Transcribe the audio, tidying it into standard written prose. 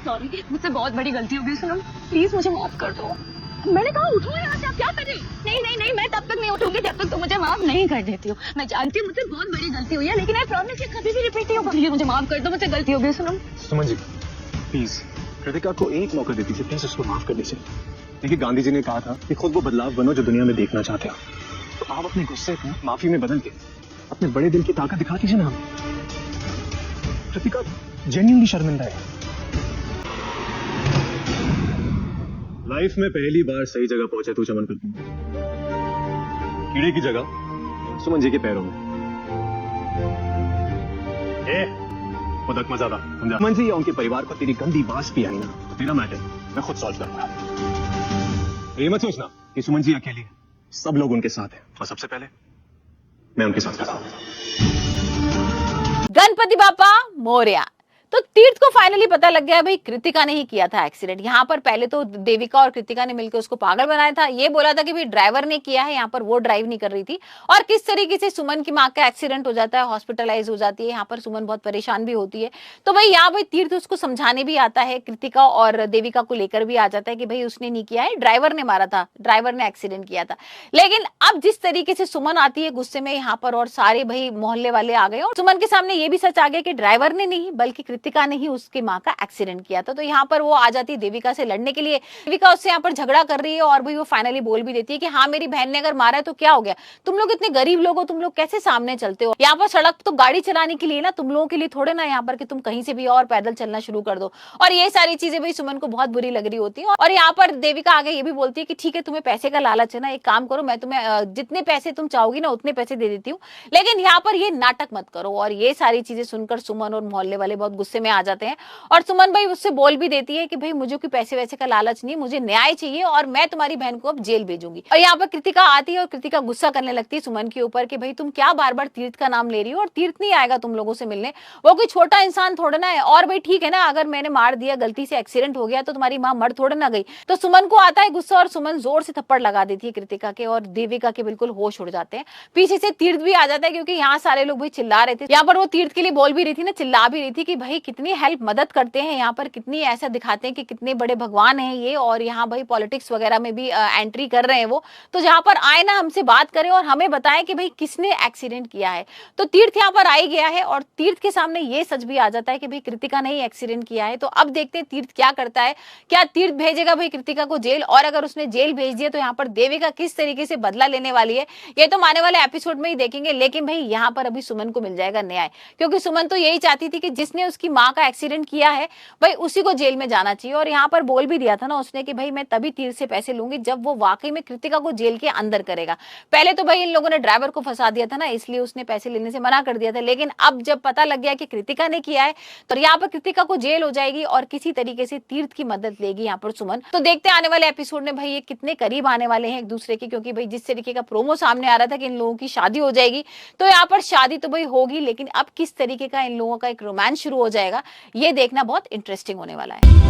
Sorry, मुझसे बहुत बड़ी गलती हो गई सुनम, प्लीज मुझे माफ कर दो। मैंने कहा उठो यहाँ से, आप क्या कर रहे हो? नहीं नहीं नहीं, मैं तब तक नहीं उठूंगी जब तक तुम मुझे माफ नहीं कर देती हो। मैं जानती हूँ मुझसे बहुत बड़ी गलती हुई है, लेकिन आई प्रॉमिस ये कभी भी रिपीट नहीं होगा। प्लीज मुझे माफ कर दो, मुझसे गलती हो गई सुनम। सुमन जी प्लीज कृतिका को एक मौका देती थी, प्लीज उसको माफ कर दीजिए। देखिए गांधी जी ने कहा था कि खुद वो बदलाव बनो जो दुनिया में देखना चाहते हो, तो आप अपने गुस्से को माफी में बदल के अपने बड़े दिल की ताकत दिखा दीजिए ना हमें। कृतिका जेन्युइनली शर्मिंदा है। लाइफ में पहली बार सही जगह पहुंचे तू चमन करती, कीड़े की जगह सुमन जी के पैरों में। खुदक मजादा समझा? सुमन जी या उनके परिवार को तेरी गंदी बात भी आई ना, तो तेरा मैटर मैं खुद सॉल्व करूंगा। ये मत सोचना कि सुमन जी अकेली है, सब लोग उनके साथ हैं, और सबसे पहले मैं उनके साथ खड़ा हूं। गणपति बापा मोरया। तो तीर्थ को फाइनली पता लग गया भाई कृतिका ने ही किया था एक्सीडेंट। यहाँ पर पहले तो देविका और कृतिका ने मिलकर उसको पागल बनाया था, ये बोला था कि भाई ड्राइवर ने किया है, यहाँ पर वो ड्राइव नहीं कर रही थी। और किस तरीके से सुमन की माँ का एक्सीडेंट हो जाता है, हॉस्पिटलाइज हो जाती है, यहाँ पर सुमन बहुत परेशान भी होती है। तो भाई यहाँ भाई तीर्थ उसको समझाने भी आता है, कृतिका और देविका को लेकर भी आ जाता है कि भाई उसने नहीं किया है, ड्राइवर ने मारा था, ड्राइवर ने एक्सीडेंट किया था। लेकिन अब जिस तरीके से सुमन आती है गुस्से में यहाँ पर, और सारे भाई मोहल्ले वाले आ गए और सुमन के सामने ये भी सच आ गया कि ड्राइवर ने नहीं बल्कि कृतिका ने ही उसके माँ का एक्सीडेंट किया था। तो यहाँ पर वो आ जाती है देविका से लड़ने के लिए। देविका उससे यहाँ पर झगड़ा कर रही है और भाई वो फाइनली बोल भी देती है कि हाँ मेरी बहन ने अगर मारा है तो क्या हो गया, तुम लोग इतने गरीब लोग हो, तुम लोग कैसे सामने चलते हो? यहाँ पर सड़क तो गाड़ी चलाने के लिए ना, तुम लोगों के लिए थोड़े ना यहाँ पर कि तुम कहीं से भी और पैदल चलना शुरू कर दो। और ये सारी चीजें भाई सुमन को बहुत बुरी लग रही होती है। और यहाँ पर देविका आगे ये भी बोलती है कि ठीक है तुम्हें पैसे का लालच है ना, एक काम करो मैं तुम्हें जितने पैसे तुम चाहोगी ना उतने पैसे दे देती हूँ, लेकिन यहाँ पर ये नाटक मत करो। और ये सारी चीजें सुनकर सुमन और मोहल्ले वाले बहुत गुस्से में आ जाते हैं। और सुमन भाई उससे बोल भी देती है कि भाई मुझे कोई पैसे वैसे का लालच नहीं, मुझे न्याय चाहिए और मैं तुम्हारी बहन को अब जेल भेजूंगी। और यहाँ पर कृतिका आती है और कृतिका गुस्सा करने लगती है सुमन के ऊपर कि भाई तुम क्या बार बार तीर्थ का नाम ले रही हो, और तीर्थ नहीं आएगा तुम लोगों से मिलने, वो कोई छोटा इंसान थोड़ा ना है। और भाई ठीक है ना, अगर मैंने मार दिया, गलती से एक्सीडेंट हो गया तो तुम्हारी माँ मर थोड़ा ना गई। तो सुमन को आता है गुस्सा और सुमन जोर से थप्पड़ लगा देती है कृतिका के, और देविका के बिल्कुल होश उड़ जाते हैं। पीछे से तीर्थ भी आ जाता है क्योंकि यहाँ सारे लोग भाई चिल्ला रहे थे। यहाँ पर वो तीर्थ के लिए बोल भी रही थी ना, चिल्ला भी रही थी कि भाई कितनी हेल्प मदद करते हैं यहाँ पर, कितनी ऐसा दिखाते हैं कि कितने बड़े भगवान हैं ये, और यहाँ भाई पॉलिटिक्स वगैरह में भी एंट्री कर रहे हैं वो। तो जहाँ पर आए ना हमसे बात करें और हमें बताएं कि भाई किसने एक्सीडेंट किया है। तो तीर्थ यहाँ पर आ ही गया है और तीर्थ के सामने ये सच भी आ जाता है कि भाई कृतिका ने ही एक्सीडेंट किया है। तो अब देखते हैं तीर्थ क्या करता है, क्या तीर्थ भेजेगा भाई कृतिका को जेल, और अगर उसने जेल भेज दिया तो यहाँ पर देविका किस तरीके से बदला लेने वाली है, ये तो आने वाले एपिसोड में ही देखेंगे। लेकिन भाई यहाँ पर अभी सुमन को मिल जाएगा न्याय, क्योंकि सुमन तो यही चाहती थी कि जिसने उसकी माँ का एक्सीडेंट किया है भाई उसी को जेल में जाना चाहिए। और यहाँ पर बोल भी दिया था ना उसने कि भाई मैं तभी तीर्थ से पैसे लूंगी जब वो वाकई में कृतिका को जेल के अंदर करेगा। पहले तो भाई इन लोगों ने ड्राइवर को फंसा दिया था ना, इसलिए उसने पैसे लेने से मना कर दिया था। लेकिन अब जब पता लग गया कि कृतिका ने किया है तो यहाँ पर कृतिका को जेल हो जाएगी और किसी तरीके से तीर्थ की मदद लेगी यहाँ पर सुमन। तो देखते हैं आने वाले एपिसोड में भाई ये कितने करीब आने वाले हैं एक दूसरे के, क्योंकि भाई जिस तरीके का प्रोमो सामने आ रहा था कि इन लोगों की शादी हो जाएगी, तो यहाँ पर शादी तो भाई होगी, लेकिन अब किस तरीके का इन लोगों का एक रोमांस शुरू हो जाएगा ये देखना बहुत इंटरेस्टिंग होने वाला है।